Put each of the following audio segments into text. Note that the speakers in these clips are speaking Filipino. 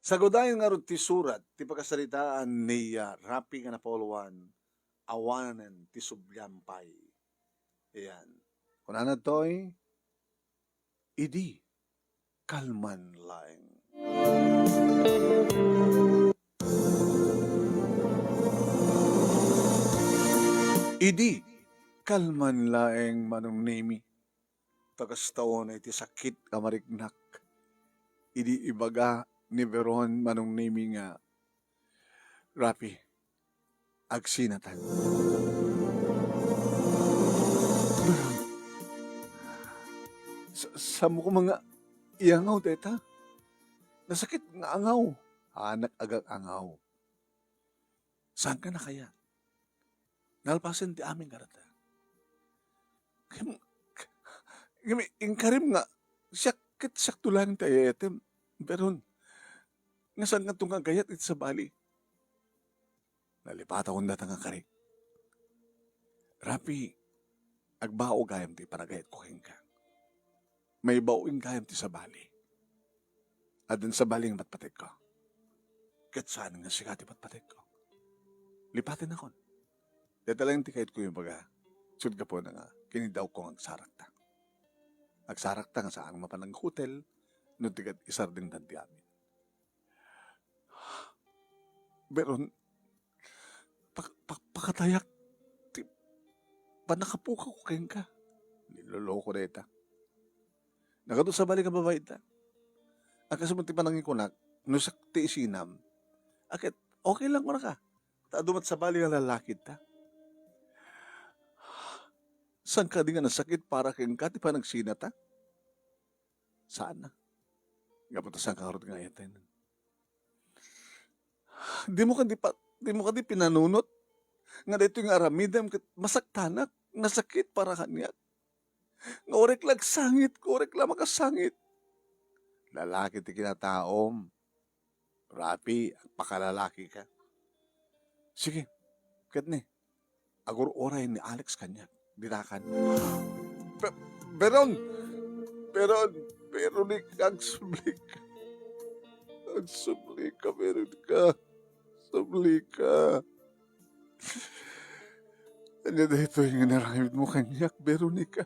Sagodayon nga ron ti surat, ti pagkasalitaan ni Rapi nga napoluan, awanan ti subyampay. Ayan. Kung ano to'y, idi, kalman laeng. Idi, kalman laeng manong nemi. Tagastaon ay ti sakit kamarignak. Idi ibaga ni Veron manong nemi nga Rapi, agsinatan. Sa mo ko mga iangaw, teta. Nasakit nga angaw. Anak agang angaw. Saan ka na kaya? Nalpasin ti aming karata. Kami, ingkarim nga, sakit saktulan tayo etem. Pero, nga saan nga itong kagayat ito sa bali? Nalipata kong data nga karik. Rapi, agbao gayam ti paragayat ko ka. May bauing gayam ti sa bali. At dun sa baling patpatik ko. Kat saan nga sikati patpatik ko. Lipatin akon. Datalang ti kahit ko yung baga. Sud ka po na nga, kinidaw kong agsarakta. Agsarakta nga saan mapanang hotel, no tigat isar din tanti amin. Pero, pakatayak, panakapuka ko kayong ka. Niloloko na ita. Nakato sa balik ang babae ita. Akasamunti pa nangin kunak, no sa ti isinam, akit, okay lang ko na ka. Taadumat sa balik ang lalaki ta. Saan ka di nga nasakit para kayong ka, di pa nagsinata? Saan na? Gapot saan ka karot nga yatin. Di mo ka di pinanunot. Nga dito yung aramidam, masaktanak, nasakit para kanyak. Nga orek lang sangit, orek lang makasangit. Lalaki ti kinataom. Rapi, pakalalaki ka. Sige, kat ni. Agur oray ni Alex kanyak. Dirakan. Pero ni agsublik. Agsublik ka, meron ka. Sublik ka. Ano dito yung naramid mo kanyak, Veronica?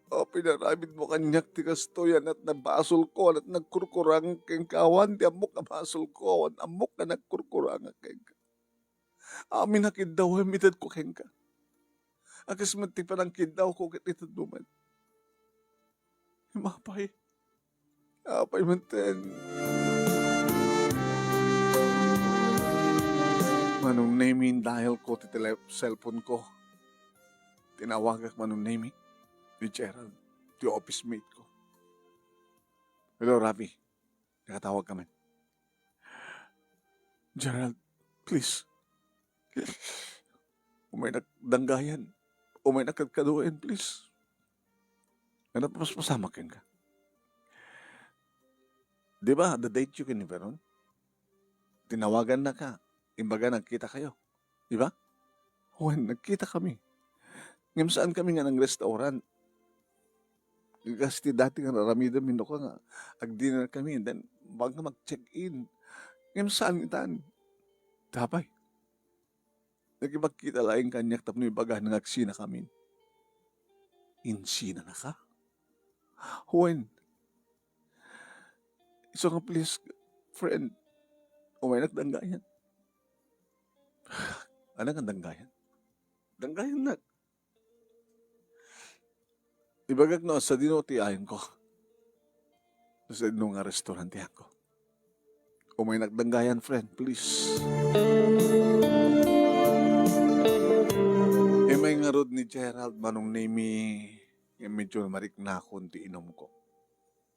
O pinaramid mo kanyak ti kastoyan at nabasol ko at nagkurkurang keng kawan ti amok na basol ko at amok na nagkurkurang keng ka. Amin na kindaw mitad ko keng ka. Akas manti pa ng kindaw ko kit itad duman. Mapay. Apay manten. Manong naming dahil ko ti cellphone ko. Tinawagak manong naming ni Gerald, ti office mate ko. Hello, Rafi. Nakatawag kami. Gerald, please. Umay nagdanggayan. Umay nagkadkaduin, please. Ano pa mas masama ka? Di ba, the date you can never on? Tinawagan na ka. Imbaga, nagkita kayo. Di ba? When, nagkita kami. Ngayon saan kami nga ng restaurant? Kasi dati nga naramida min ko nga. Ag-dinner kami. Then, baga mag-check-in. Ngayon saan itaan? Tapay. Nagkipagkita laing kanyak tapno ibaga ng agsina kami. Insina na ka? When? So nga please, friend, umay nagdanggayan. Ano nga danggayan? Danggayan na. Ibagag no, sa dino ti ayon ko. Sa dino nga restaurant yan ko. Umay nagdanggayan, friend, please. May nga rod ni Gerald manong name yung medyo marik na konti inom ko.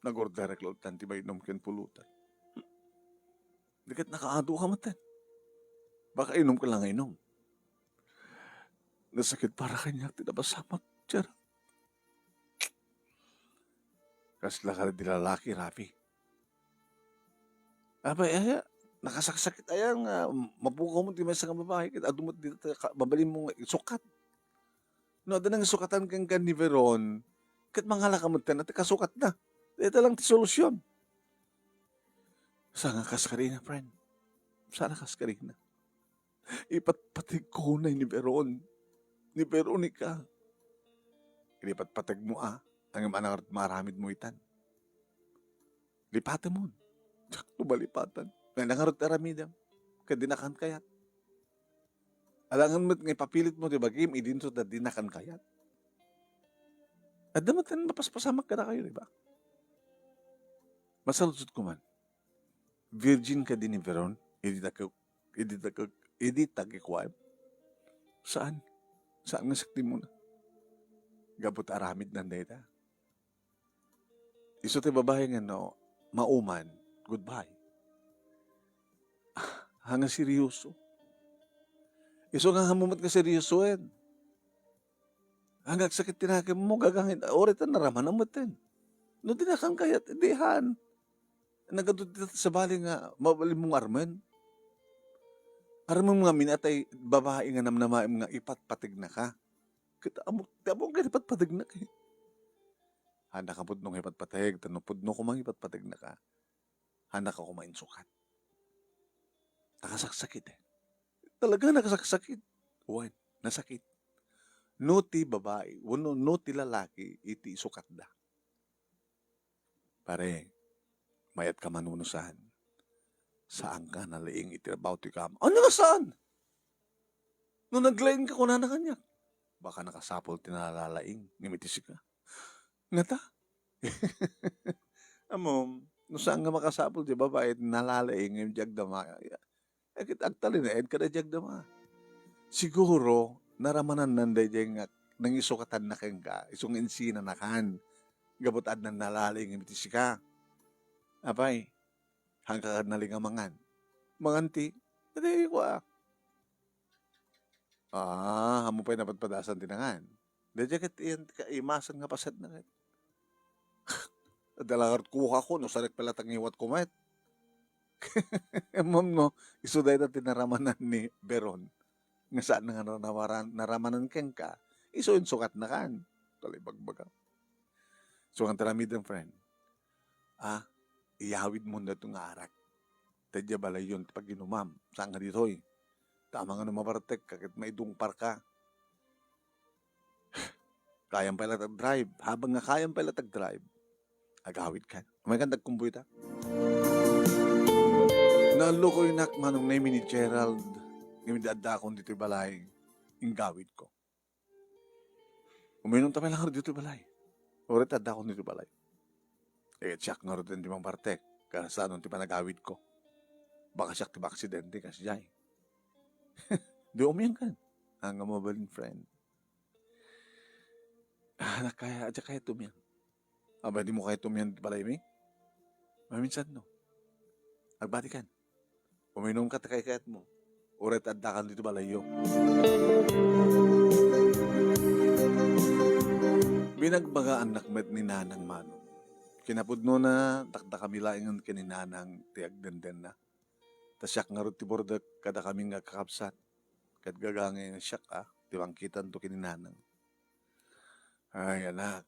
Nag-order reklo tanti ba inom ken pulutan. Dikat nakaado ka matan. Baka inom ka lang inom. Nasakit para kanya tinabasamak, Gerald. Kasla ka di lalaki, Rafi. Abay, nakasaksakit ayang mapukaw mo ti may sa babae. Adumot dito, babalin mo sukat. No, ada nang sukatan kang ni Veron, kat mangala ka mo at kasukat na. Ito lang ti solusyon. Saan kas karina, friend? Sana kas karina. Ipatpatig ko na ni Veron. Ni Veronica. Ipatpatig mo ang manang maramid mo itan. Lipatan mo. Tsak tubalipatan. Nga nangarot aramidam. Kadinakan kayat. Alangan mo't nga papilit mo, diba, game, idinto na dinakan kayat. At damat na mapaspasamak ka na kayo, diba? Masalusot ko man. Virgin ka din ni Veron, hindi tagikwab. Saan? Saan nga sakti mo na? Gabot aramid ng data. Iso tayo babae nga no, mauman, goodbye. Hanga seryoso. Iso nga hamumot ka seryosoen. Hanggang sakit tinakim mo, gagangin, orit na naraman na mo ten. No, dinakan kayat, dihan. Nagadot dito sa bali nga, mabali mong armen. Armen mga minatay, babae nga namnamaim nga ipatpatig na ka. Kita amok ka ipatpatig na ka. Handa ka pudnong ipatpatig, tanupudno ko mang ipatpatig na ka. Handa ka kumain sukat. Nakasaksakit eh. Talaga nakasaksakit. Uwan, nasakit. No ti babae, no ti lalaki, iti sukat da. Pare, mayat ka manunusahan. Saan ka nalaing itirabaw ti kam? Ano nga saan? No naglaing ka kuna na kanya. Baka nakasapol tinalalaing, nimitisi ka. Nga ta? Amo, no saan nga makasapol ti babae, nalalaing, yung jagdama. Agtalin na, ka na jagdama. Siguro, naramanan nanday nga, nang isukatan na keng ka, isong insina na kan, gabutad na nalaling, imitisi ka. Apay, hanggang nalingamangan. Manganti, hindi ko hamo pa'y napatpadasan tinangan. Dadya kat imasan nga pasad na kat. Dalagar kuha ko, no, sarek pala tangiwat kumat. Mom, no, isuday na tinaramanan ni Veron. Nga saan nga naramanan keng ka, iso yung sukat na kan. Talibagbaga. So, ang talamid ng friend, iyawid mo na itong arak. Tadya balay yun, pag inumam, saan nga dito'y. Tama nga numabartek, kakit maidungpar ka. Kayang pala tag-drive. Habang nga kayang pala tag-drive, agawid ka. May kandag kumbuy ta. Nalo ko yung nakmanong na ni Gerald, yung dada akong dito'y balay, yung gawid ko. Uminom tamay lang dito'y balay. Ulit dada akong dito'y balay. Siyak nga rin di mang bartek, kaya saan nung ti panagawid ko. Baka siyak ti ba aksidente kasi jay. Di umiyang kan. Ang mabalin friend. Nakaya, adya kaya tumiyang. Aba, di mo kaya tumiyang balay mi? Maminsan no. Agbati kan. Uminom ka takay-kayat mo. Uret addakan dito balayo. Binagbagaan nakmet ni Nanang Manong. Kinapudno na, takda kami laingan kininanang tiag denden na. Tasyak nga rin tibordak kada kami nga kakapsat. Kad gagangay nga siyak tiwangkitan to kininanang. Ay anak,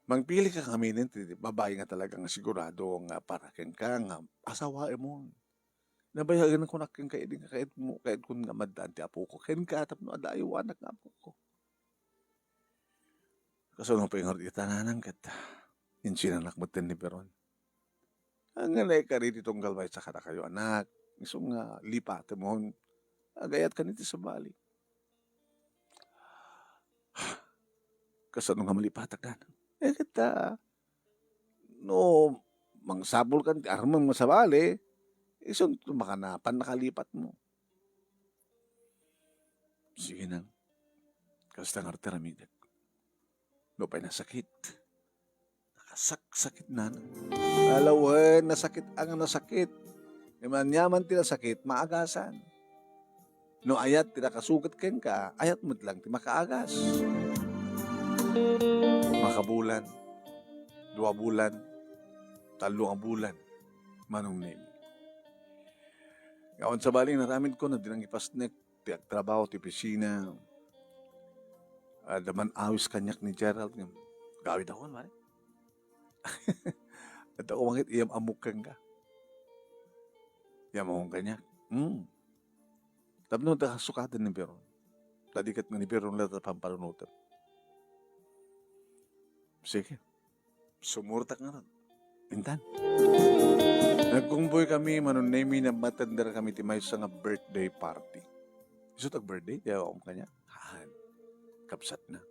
mangpili ka kami nito, babae nga talaga nga sigurado nga para ken ka nga asawae mo. Nabayagan ko na ken kahit kung nga madaan ti apo ko. Ken ka tapno adayo anak nga apo ko. Kasunong pa yung itananang kat insinanak mo ten ni Peron. Ang nga ka rin itong galway sa kada kayo anak. Isong nga lipat mo. Agayat ka nito sa bali. Kasunong nga malipatak na. Kita, no, mangsabol kan, armang masabali, isong makanapan nakalipat mo. Sige nang, kasta nga arteramidag. No pa'y nasakit. Nakasaksakit na. Alawan, nasakit ang nasakit. Yaman tinasakit, maagasan. No ayat, tinakasugat ken ka, ayat mo't lang, timakaagas. Makabulan, 2 bulan, 3 bulan, manong name. Ngayon sa baling naramid ko na dinang ipasnek, tiyak trabaho, ti pisina. Daman awis kanyak ni Gerald. Gawid ako, man. At ako mangit, iyam amukan ka. Yan mo kong kanya. Tapno da sukatan ni Peron. Tadikat nga ni Peron lang pampalunutan. Sige. Sumurtak nga rin. Intan. Nagkungboy kami, manunemi na matandar kami timay sa nga birthday party. Iso tag birthday? Di ako kanya. Han. Kapsat na.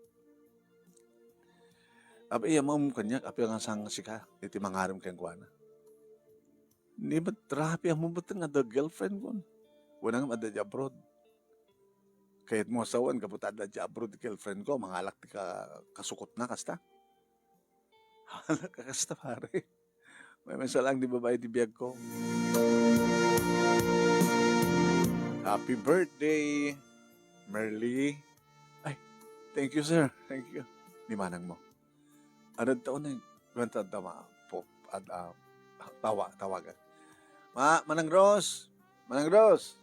Abi, iya mo kanya. Api ang sang sika. Iti mangaram kayang kuwana. Ni ba't rapi ang mo ba't nga the girlfriend ko? Wala nga madadya abroad. Kahit mo asawan, kaputada dya abroad girlfriend ko, mangalak ti ka kasukot na, kasta. Hala ka, kasta pare. May masalang di babae di biyag ko. Happy birthday, Merly. Ay, thank you, sir. Thank you. Di manang mo. Ano taon na yung kwenta tama po at tawagan. Manang Rose. Manang Rose.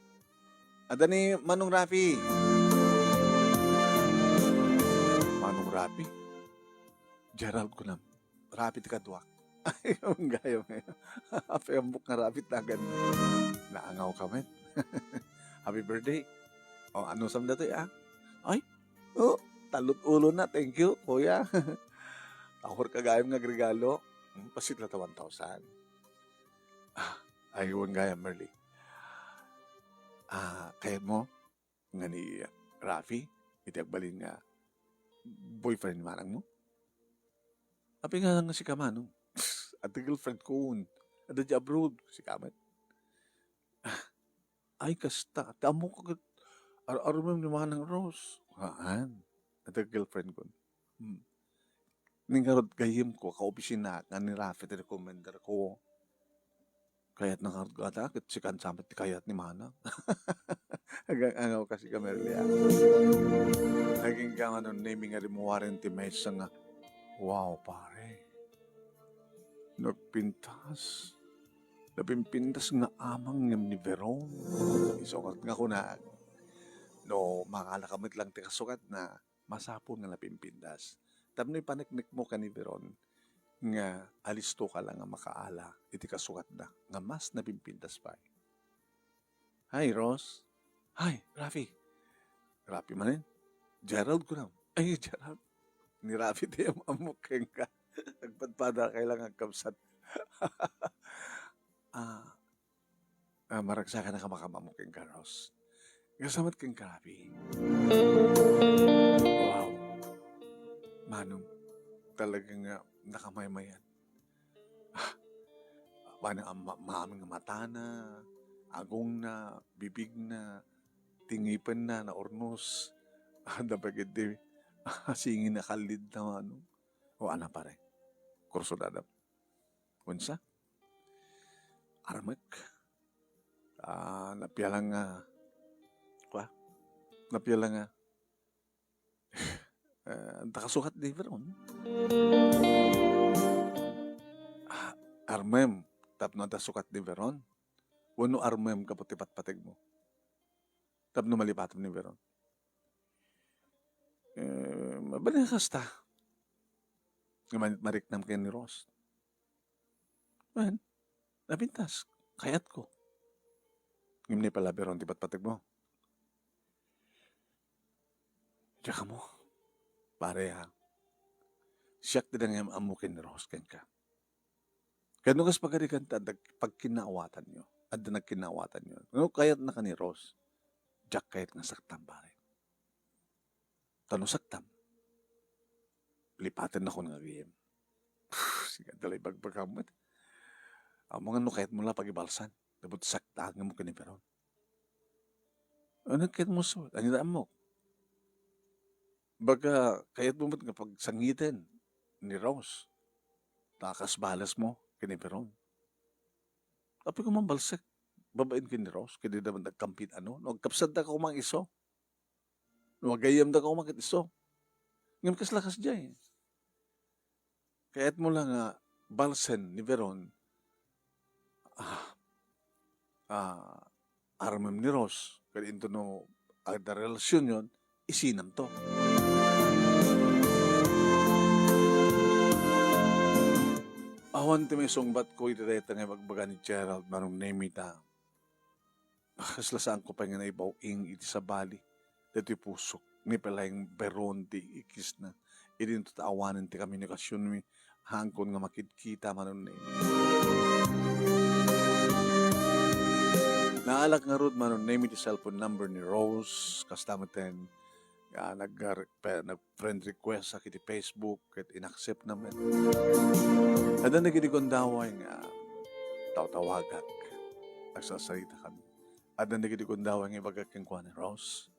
Ada ni Manong Rafi. Manong Rafi? Gerald ko lang. Rafi ti kadwak. Ay, ang gaya mo yun. Happy ang book na Rafi tagan. Naangaw ka men. Happy birthday. O, ano sam na to ya? Ay, talot ulo na. Thank you, kuya. Tahor ka gayam nga regalo. Pasit na 1,000. Ay, huwag gaya, Merly. Kaya mo, nga ni Rafi, itiagbalin nga, boyfriend manang mo? Api nga si Kamanong. At the girlfriend ko, at the abroad, si Kaman. Ay, kasta, tamo ka, araw mo ni Manang Rose. Haan, at the girlfriend ko. Ningarod gayim ko, ka-opisina, nga ni Rafi, recommender ko. Kaya't nakagatakit, si Kansamat, kaya't ni Manang. Hanggang angaw kasi ka, Merlia. Naging ka nga nun, naming nga rimuwarin ti Mesa nga, wow, pare. Nagpintas. Napimpintas nga amang ngam ni Veron. Isukat nga ko na, no, makalakamit lang ti kasukat na masapon nga napimpintas. Tapno ipaniknik mo ka ni Veron, nga alisto ka lang nga makaala, iti kasukat na, nga mas napimpintas pa. Hi, Ross. Hi, Rafi. Rafi manin? Gerald ko lang. Ay, Gerald. Ni Rafi di amukeng ka. Nagpadpada kailangan kamsat. Maragsa ka na kamakamamukeng ka, Ross. Kasamat kang Rafi. Wow. Manong, talagang nakamaymayan. Manang maaming mata na, agong na, bibig na, tingipan na, na ornos. Napagid di, singin na kalid na ano. O ana pare, kurso dadap. Unsa? Armak. Napialang napialang takasukat di Veron. Armem, tapno da sukat di Veron. Wano armem kaputi patpatig mo. Tapno malipatam ni Veron. Mabalin kasta. Mariknam kayo ni Ross. Well, napintas. Kayat ko. Ngimni pala Veron, tipat patig mo. Tsaka mo. Pare ha. Siyak din ang amukin ni Ross ken ka. Kaya nung kas pagkarikan pag kinaawatan nyo. At nagkinaawatan nyo. Nung kayat na ka ni Ross. Jack kayat nga saktam pare. Tanong saktam. Lipatan ako ng agiyem. Sige, dalay bagbagamit. Mga no kahit mula pag-ibalsan. Dapat saktaan mo kiniperon. Ano kahit mo so? Ano daan mo? Baga, kahit mo nga pagsangitin ni Rose. Takas balas mo kiniperon. Tapi ko mambalsak. Babain ka ni Rose. Kaya naman nagkampit ano. Nagkapsad na ka kumang iso. Nagayam na ka kumang iso. Ngayon kas-lakas dyan eh. Kaya't mo lang balsen ni Veron, aramam ni Ross, kaya ito no, agda relasyon yun, isinam to. Awan ti may sungbat ko iti dayta nga magbaga ni Gerald, manong name ita, Kaslasaan ko pa nga na ibaw ing iti sa bali. Dito pusok. Ni palayang beron di ikis na. Idin to taawanan ti komunikasyon mi. Hangkon nga makikita manon na naalak nga rod manon na iti cellphone number ni Rose. Kastamatan nag-friend request sa kiti Facebook ket inaccept naman. Ada nagidikondaway nga tawagak. Nagsasarita kami. Ada nagidikondaway nga ibagak kang kuha ni Rose.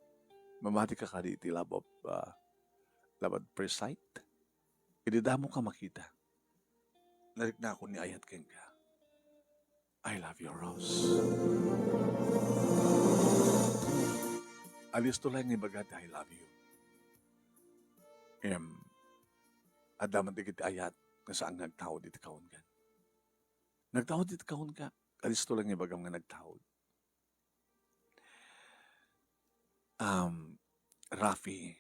Mamati ka kadi iti labab pre-sight. Ididamo ka makita. Narik na ako ni ayat keng ka. I love you, Rose. Alis to lang ibagat I love you. Adaman di kiti ayat nga saan nagtawad iti kaon ka. Nagtawad iti kaon ka. Alis to lang ibagam nga nagtawad. Rafi,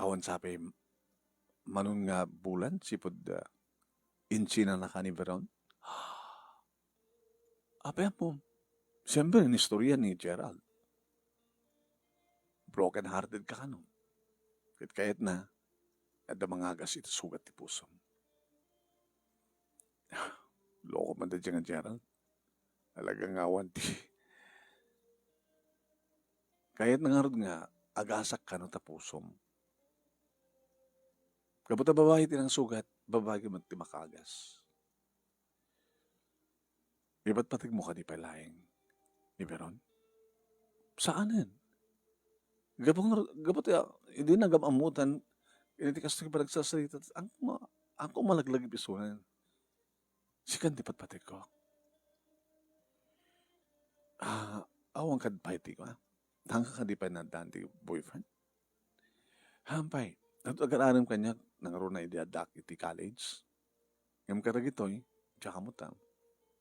awan sabi, manun nga bulan, sipod inchi na nakani Veron. Apa po, siyempre, ang istorya ni Gerald. Broken-hearted ka kanong. Kahit na, ada mga agas ito sugat ti puso. Loko man da dyan nga Gerald. Alagang awan ti. Kahit nangarod nga, agasak ka no tapusom. Kaputa babae tinang sugat, babae man ti makagas. Iba't patig mo ka di palaing ni Veron? Saanan? Gapot hindi nagamamutan, hindi kasi pa nagsasalita, ako malaglag ipisunan. Sikan di patpatig ko. Awang kadpay ti ko hanggang ka di pa nandan ti boyfriend. Hampay, nag-aararam kanya, nangaroon na idiadak iti college. Yung karagitoy, tsaka mo tam.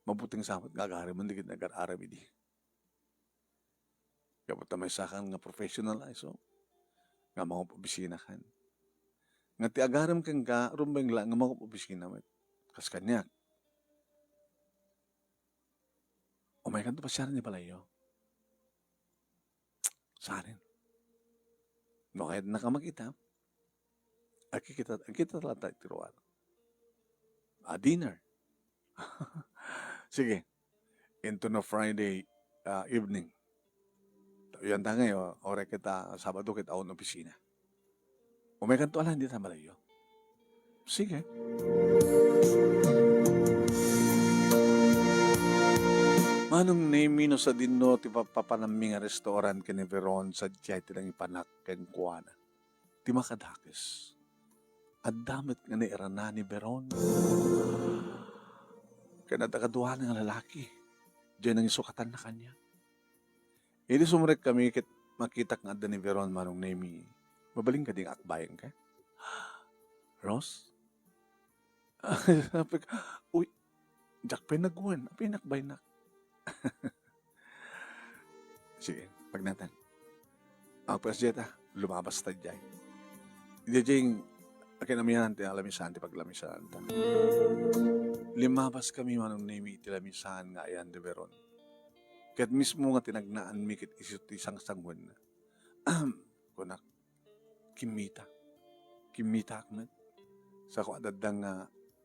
Mabuting sapat gagari mo, hindi nag-aararam idi. Kapag may sakan nga professional ay so, nga mga pabisina kan. Nga ti agaram kang ka, rumbeng lang nga mga pabisina mo. Kas kanya. O may kanto pa siya rin pala iyo. Saanin. No, kahit nakamakita, kita talata itiruan. Dinner. Sige. Into na Friday evening. Yan ta ngayon, ore kita, Sabado kita on opisina. Umekan to ala, hindi ta malayo. Sige. Manong name sa dinno ti papanaming nga restaurant kini Veron sa diyay ti lang ipanak ken kuana. Ti makadakes. At damit nga ni irana ni Veron. Kanadakaduhan ng lalaki. Diyan ang isukatan na kanya. Hindi sumurek kami kit makita nga ni Veron manong name. Mabaling ka ding akbayan ka? Rose? Uy, Jack pinagwan. Pinakbay na. Sige, pag natin. Ang presjeta, lumabas ta dyan. Hindi dyan, akinamihan ti alamisan, ti paglamisan. Limabas kami manong name iti lamisan nga ayan de Veron. Kat mismo nga tinagnaan mi kit isut isang sangwan na. Kunak, kimita akmet. Sa ko adadang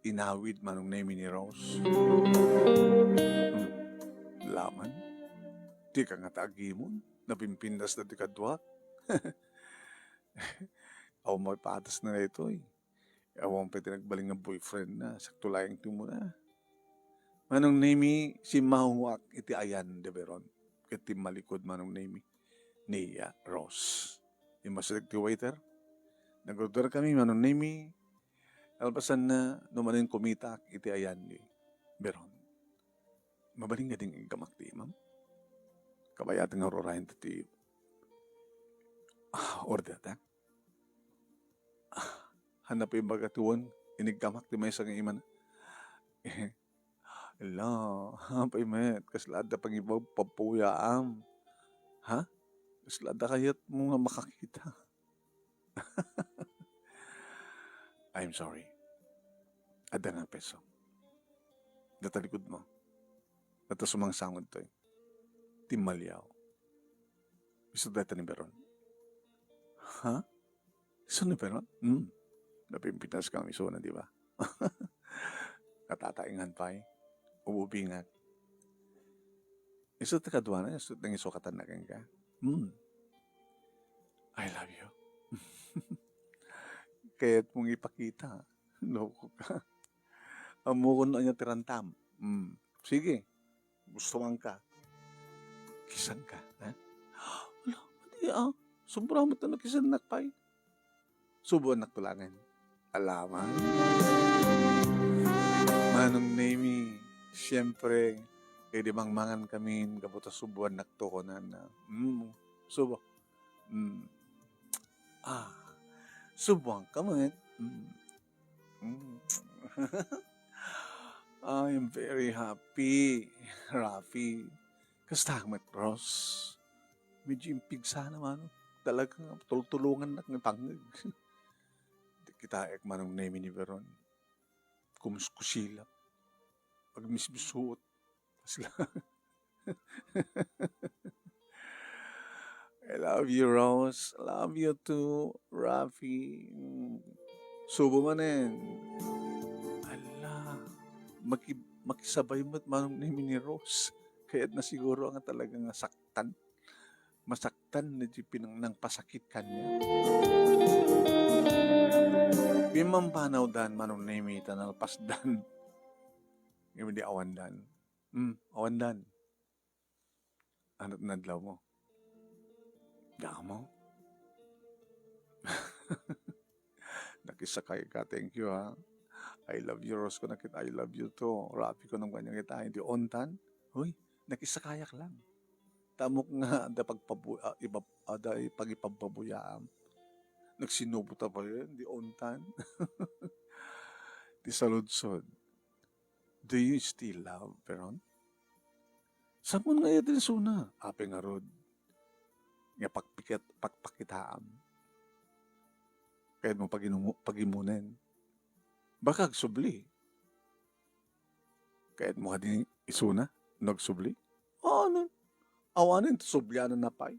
inawid manong name ni Rose. Laman, di ka nga taagimon, napimpindas na di kadwa. Aw mo patas na ito eh. Awang pa tinagbaling ng boyfriend na, sakto layang timo na. Manong name si Mahuwak iti ayan de Veron. Iti malikod manong name ni Rose. Imasalig ti waiter. Nag-order kami manong name. Alpasan na numanin kumita iti ayan ni Veron. Mabaling nga ding kamakti, ma'am. Kabayat nga rorahin ti order ta. Hanap yung bagatuan, inigkamak ti may isang iman. Ala, hapay met, kaslada pang ibaw papuyaam. Ha? Kaslada kayat mo nga makakita. I'm sorry. Ada nga peso. Datalikod mo. Data sumang sangod to eh. Timalyaw. Gusto dito ni Beron. Ha? Gusto ni Beron? Napimpitas kang iso na, di ba? Katataingan pa eh. Ububingat. Iso ta kadwa na, iso nang iso katanagan ka. I love you. Kaya't mong ipakita. Loko ka. Amukon na niya tirantam. Sige. Gusto man ka. Kisan ka. Ha? Wala. Hindi Sobrang mo na kisan nakpay. Subuan naktulangan. Alaman. Manong Nemi, siyempre, di bang mangan kami kabuta subuan naktukonan na. Subo. Subuan ka man. I am very happy, Rafi. Kastamat, Ross. Medyo impig sana man. Talagang tulungan na ng pangag. Kita ek manong Nemi ni Veron. Kumuskusilap. Pag misbisuot. Sila. I love you, Rose. I love you too, Rafi. Subo man Ala. Makisabay mo't manong Nemi ni Rose. Kaya't na siguro ang talagang saktan. Masaktan na di nang pasakit kanya. Pimampanaw dan manong Nemi tanalpas dan. Yung di awandan. Awandan. Ano't nadlaw mo? Mo? Nakisakay ka. Thank you, ha? I love you, Rose ko nakita. I love you too. Rapi ko nang kanyang kita. Hindi ontan. Hoy, nakisakayak lang. Tamok nga da pagipagbabuyaam. Nagsinubuta pa rin. Hindi ontan. Di saludsod. Do you still love, Peron? Saan mo nga din suna? Ape nga rod. Nga pagpakitaam. Kaya mo pagimunin. Baka agsubli. Kaya mo din isuna, nagsubli. Awanin, subyanan na pa'y.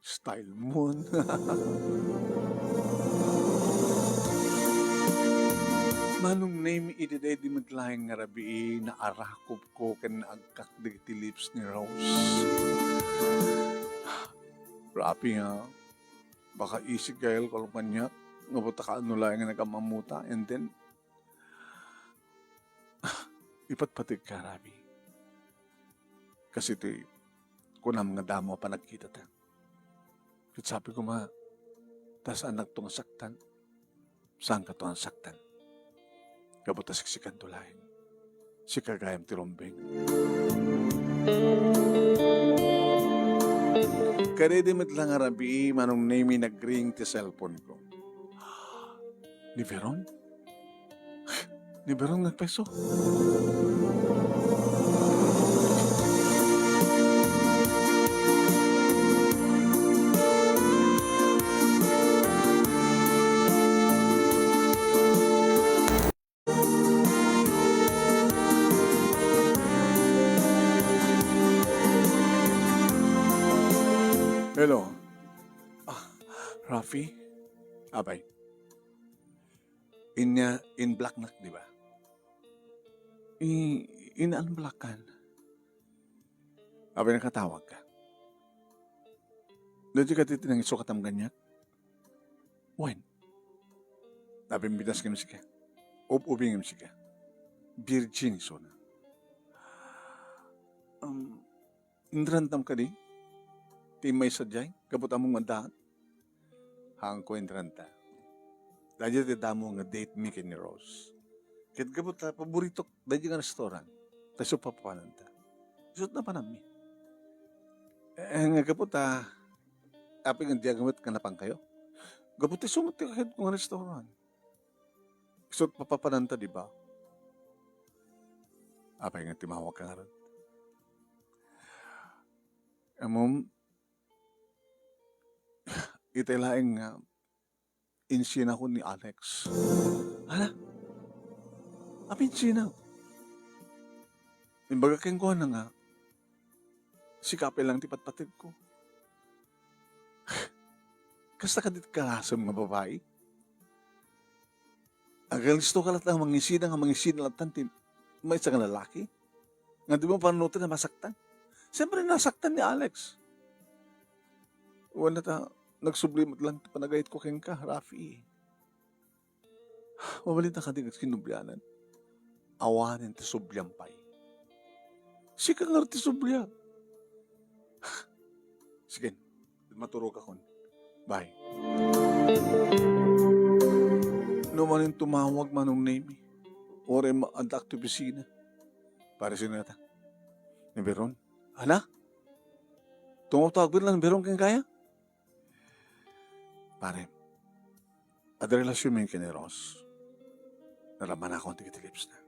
Style mo. Manong Nemi itiday di maglayang nga rabi na arakop ko kan agkak di lips ni Rose. Rapi nga. Baka isig kayo kalong kanya. Nga buta ka ano lang nga nagamamuta. And then, ipatpatig ka, Rabi. Kasi ito'y kunam nga damo pa nagkita ta. At sabi ko tas anak to nga saktan. Saan ka to nga saktan? Kabuta siksikan tulahin. Si kagayam tirombeng. Kadedimit lang arabi, manong Nemi nag-ring ti cellphone ko. Ni Veron? Ni Veron nagpeso. Hello. Rafi? Abay. In black nak, di ba? In-unblock kan. Abay nakatawag ka. Dati ka titinang isukatam ganyan? When? Abay mitas kim sika. Ubingim sika. Virgin iso na. Indrantam ka di? Timay sadyay, kabuta mong mandahan. Hang ko indranta. Dahil ti damo nga date me kini Rose. Kit kabuta, paborito, dahil nga restaurant. Tayo papanan ta. Isot na pa namin. Nga kabuta, api nga diagamit ka na pang kayo. Kabuta, sumati ka kahit kong restaurant. Isot papanan ta, di ba? Api nga timawag ka nga rin. Amom, italaing nga insin ako ni Alex. Hala? Apin sinaw? Imbaga keng ko na nga, Sikapin lang ti patpatid ko. Kasta ka dit karasam nga babae. Ang gusto ka lang nga mangisina lang tantin, may isang lalaki. Nga di mo panunutin na masaktan. Siyempre nasaktan ni Alex. Wala ta, nagsublimot lang panagayit ko keng ka, Rafi. Mabalita ka din at kinubyanan. Awanin ti subyampay. Sika nga ti subya. Sige, maturo ka kon. Bye. No manin tumawag manong name. Ore ma-antak ti opisina. Para sinata. Ni Beron. Ana? Tumawag lang ni Beron kang kaya? Pare, ada relasyon mo yung kini Ross. Naraman ako ang tigitilips na.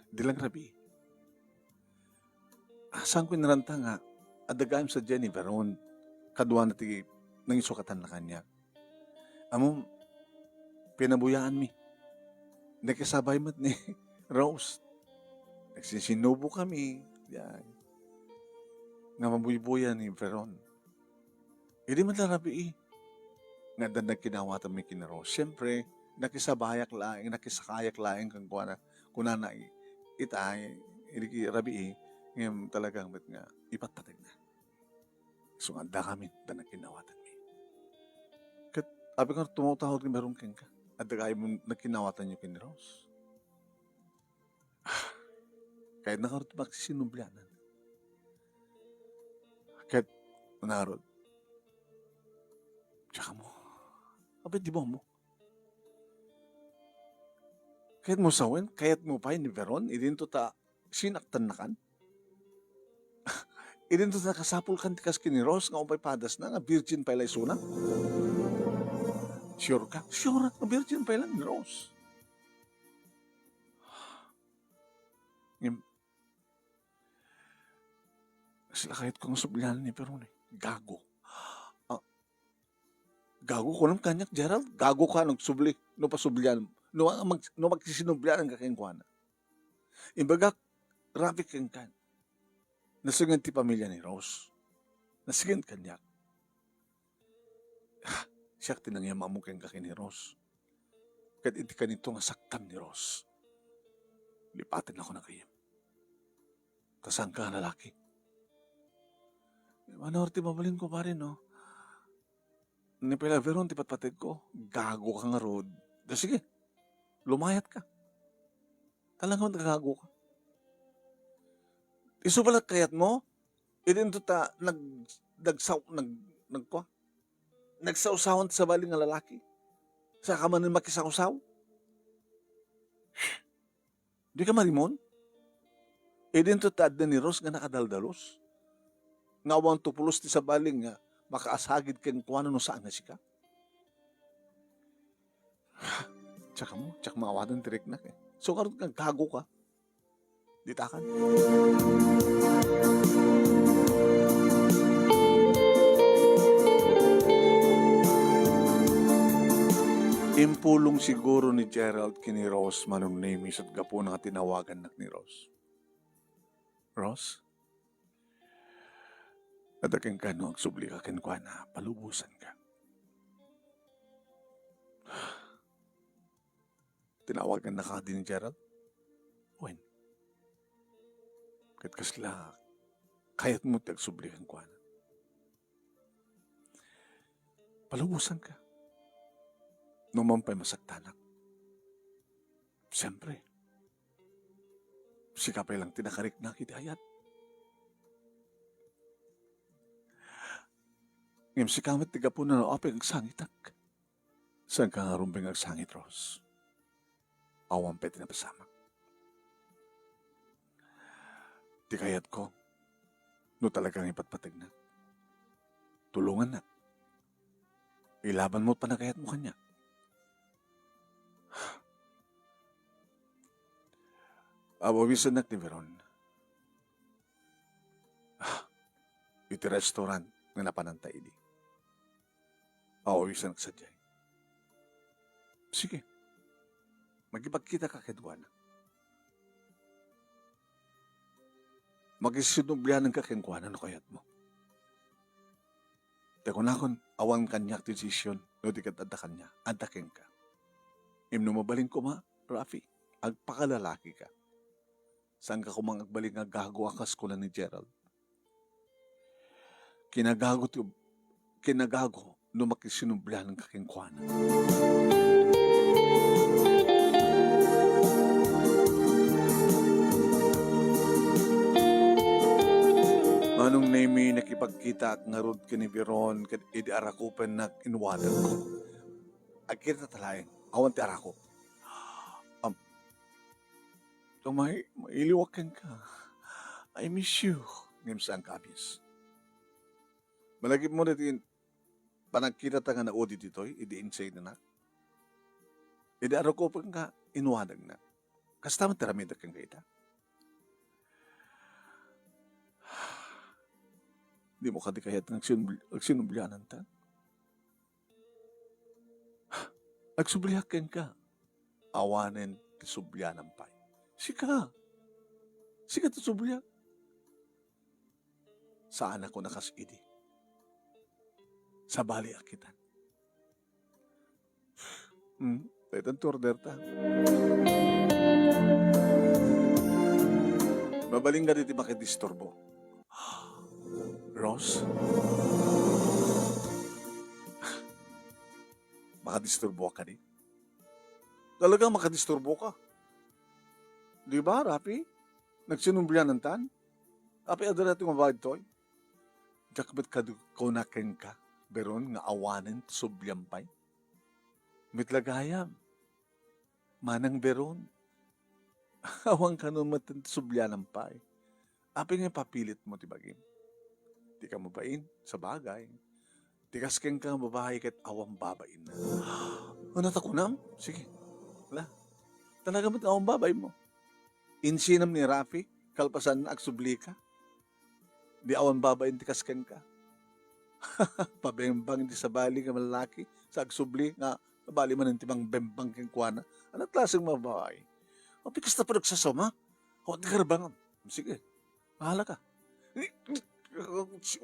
Di lang rabi. Saan ko naranta nga, adagayam sa Jenny Beron, kadwa na tigi nangisukatan na kanya. Amo, pinabuyaan mi. Nakisabay mat ni Rose. Nagsisinubo kami. Yan. Nga mabuy-buyan ni Veron. Hindi man larabi Nga dandag kinawatan mi kina Rose. Siyempre, nakisakayak laing kang kuna na itay, hindi rabi ngayon talagang ba't nga ipatpatid na. So nga kami, dandag kinawatan mi. Kat, abi ka tumutahod ni Veron keng ka. At dagay mo nakinawatan niyo kina Rose. Kahit nakarot magsisinublanan. Kahit narod. Tsaka mo. Abit di ba mo? Kahit mo sawin, kahit mo pa ni Veron, idin to ta sinaktan na kan. Idin to ta kasapul kan tikas kini Rose, nga umpay padas na, nga virgin pa ilay suna. Sure ka? Sure, nga virgin pa ilay ni Rose. Sila kahit kung sublihan ni Veron gago. Gago ko ng kanyak, Gerald. Gago ka nung subli. No pasublihan. No magsisinublihan ang kakengkuana. Imbaga, rapid kang kan. Nasigan ti pamilya ni Rose. Nasigan kanyak. Siya tinangyama mo kang kakin ni Rose. Kahit hindi ka nito nga saktan ni Rose. Lipatin ako na kayo. Kasang ka lalaki. Manor ti mabalin ko pa rin, no? Ni Pela Veron, ti patpatid ko. Gago ka nga, Rod. Sige, lumayat ka. Talagang gago ka. Isubalat kayat mo, idin to ta, nagsawsawan sa baling nga lalaki. Sa ka man makisawsaw. Di ka marimon. Idin to ta, ni Ros nga nakadaldalos. Nga awang tupulos ti sa baling nga, makaasagid ken kuano no saan nga sika. Tsaka maawadan tirik na eh. So karon kang gago ka. Ditakan. Impulong siguro ni Gerald kini Rose manong namis at gapo nga tinawagan nak ni Rose. Rose? Adaking ka no ang subli ka kenkwana, palubusan ka. Tinawagan na ka din ni Gerald? When? Kahit kasla, kayat mo tagsubli kenkwana. Palubusan ka. Numan pa'y masaktanak. Siyempre, sikapay lang tinakarik na kitayat. Ngayong si kamit tiga po na naapig ang sangitak. Saan ka nga rumbing ang sangit, Rose? Awang pwede na pasamak. Di kayat ko, no talagang ipatpatig na. Tulungan na. Ilaban mo pa na kayat mo kanya. Awawisan na ni Veron. Iti restaurant nga napanantay di. Awawisan sa jay. Sige. Magipagkita ka kadwana. Magisinubyanan ka kengkuanan no kayat mo. Te kunakon awan kanyak desisyon no di katadda kanya adaken ka. Imno mabaling ko ma, Rafi, agpakalalaki ka. Saan ka kumang agbaling nga gago akas ko ni Gerald. Kinagago no makisinubyanan ka kengkuanan. Manong name nakipagkita at ngarod ka ni Biron kat idi arakupan na inwanan ko. Agkita talaeng, awan ti arako. Mailiwakan ka. I miss you. Ngimsang kabis. Malagip mo natin, panagkita ta nga na odi dito'y, idi-insay na na. Idi arakupan ka, inwanan na. Kasta teramida kang kita. Di mo kadi kayat agsinubyanan ta. Agsublihaken ka. Awanen ti subyanan pa. Sika ti subya. Saan ako nakasidi? Sa bali akitan. Taytan order ta. Babaling ka diti makidisturbo. Rose? Makadisturbo ka di? Talagang makadisturbo ka. Di ba, Rafi? Nagsinumblihan ng tan? Api adara ito mabahid to'y. Jakbat ka kunakin ka, beron nga awanen subyampay. Mitlagayam. Manang beron. Awang ka nun matan subyanan pa. Api nga papilit mo tibagin. Di ka mabain sa bagay. Di kasken ka babae kat awang babain na. Ano takunam? Sige. Wala. Talaga ba't awang babay mo? Insinam ni Rafi, kalpasan na agsubli ka. Di awan babain ti kasken ka. Pabembang di sa bali nga malaki, sa agsubli nga bali man ti bang bembang keng kuana. Ano klaseng mabahay? O pikas na pa nagsasama? O di karabangan. Sige, mahala ka.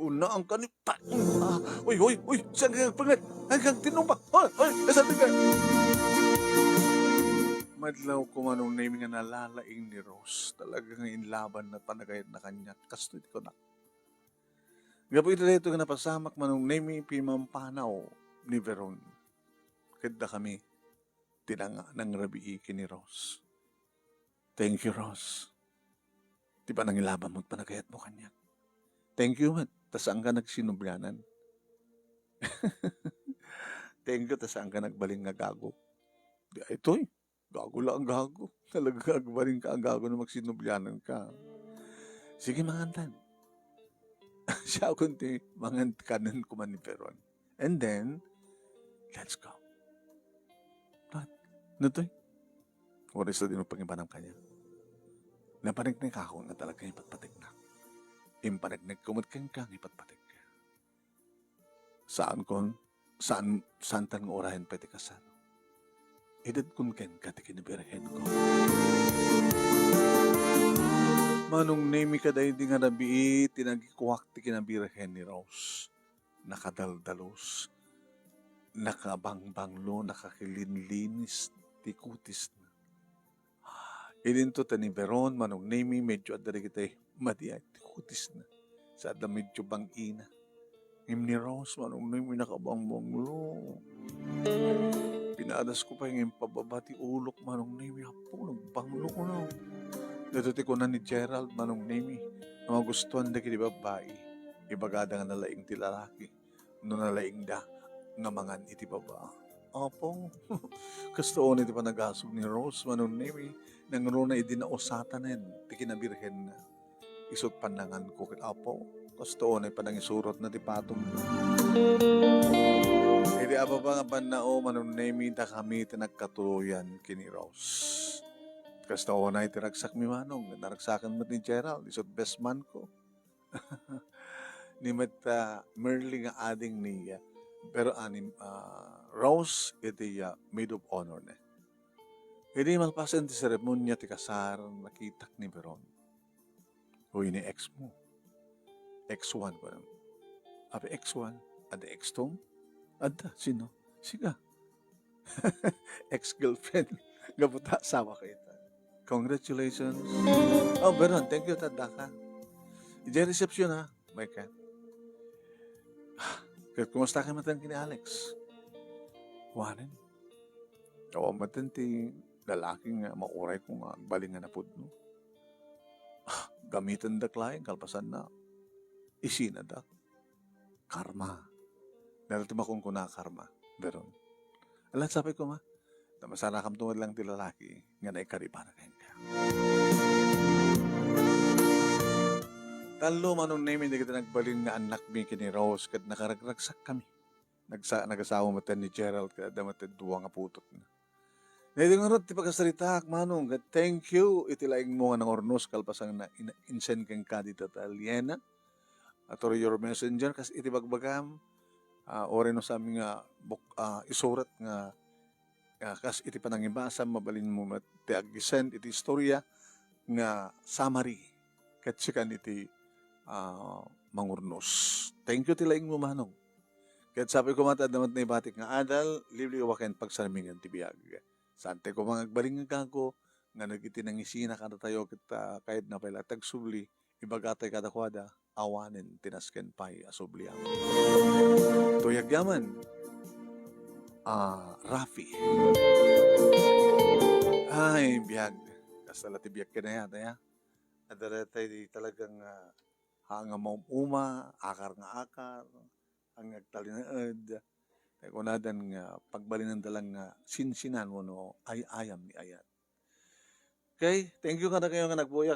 Una ang kanipa. Uy, saan ka nagpangat? Hanggang tinumba. Hoy, saan ka? Madlaw ko manong name nga nalalaing ni Rose. Talagang inlaban na panagayat na kanya. Kasto ko na. Gapo ito dito nga napasamak manong name pimampanaw ni Veron. Kada kami tinanga ng rabiiki ni Rose. Thank you, Rose. Di ba nang ilaban mo at panagayat mo kanya? Thank you, man. Tasaan ka nagsinubyanan. Thank you, tasaan ka nagbaling nga gago. Di ito'y. Gago lang ang gago. Talaga agbaling ka ang gago na magsinubyanan ka. Sige, mangantan. Siya kunti, mangantanan ko man ni Peron. And then, let's go. Ano to'y? Oras na din ang pangibanam kanya. Napanagnig ako na talaga ipatpatig na. Impanagnig kumadkang kang ipatpatig ka. Saan tan ng orahin pwede kasano? Edad kun ken ka ti kinibirhen ko. Manong name ka dahi di nga nabii, tinagikuwak ti kinabirhen ni Rose. Nakadaldalos, nakabangbanglo, nakakilinlinis, ti kutis na. Ilinto ta ni Veron, manong name medyo adari kita madiay, ti kutis na. Sa ada medyo bangina. Ngim ni Rose, manong name nakabangbanglo. Pinadas ko pa yung pababati ulok manong name. Hapo, nagbanglo ko na. Natuti ko na ni Gerald manong name. Ang magustuhan na kini babae. Ibagada nga nalaing ti lalaki. No nalaing da. Nga mangan iti baba. Apo. Kastoon iti panagasog ni Rose manong name. Nang runa idinausatan na yan. Ti kinabirhen na. Isot panangan ko kit apo. Kastoon ay panangisurot na ti patong. Hindi apa ba nga panao manong name da kami tinagkatuluyan kini Rose. Kastoon ay tiragsak mi manong. Naragsakan mo ni Gerald. Isot best man ko. Ni Mata Merly nga ading niya. Pero Rose iti maid of honor na. Hindi malpasan ti seremonya ti kasar nakitak ni Veron. Uy ni ex mo. X1 ko na. Abi X1, ada X2, ada sino? Siga. Ex-girlfriend. Gabuta asawa kayo. Congratulations. Oh, Beron, thank you, tanda ka. Ije reception ha, may ka. Kumusta ka matan kini Alex? Wanen. Oo, matan ti lalaking mauray kung balingan na pud no. Gamitan da klaeng kalpasan na isina da. Karma. Narito makong kuna karma. Beron. Alam sabi ko ma, masana kam tungod lang ti lalaki nga naikariba na kayo ka. Talo manong name hindi kita nagbalin nga anak mi kini Rose kat nakaragragsak kami. Nagasawa mo ni Gerald kada matid duwa nga putot na. Ngayon nga ron, ti pagkasarita, manong, thank you, itilaing mo nga ng ornos, kalpasang na insen kang kadita Aliena, at or your messenger, kasi iti bagbagam, ore no sa aming isurat nga, kas iti panangibasa, mabalin mo ti agisend, iti istorya, nga summary, katsikan iti mangurnos. Thank you, tilaing mo, manong. Kahit sabi ko matad naman na ibatik nga adal, libli waken pagsaramingan ti biyag. Sante ko mga agbaling nga gago, nga nagiti nang isina kada tayo kita kahit na pala tagsubli, ibagatay kada kwada, awanin tinasken pay asubli ang. Tuyagyaman, Rafi. Ay, biyag. Kasala ti biyag ka na yata ya. Adaretay di talagang hanga uma, akar nga akar, ang agtalinaed, kunadan nga pagbalinan dalang nga sinsinan mo no ay ayam ni ayat. Okay, thank you kada kayo nga nagbuya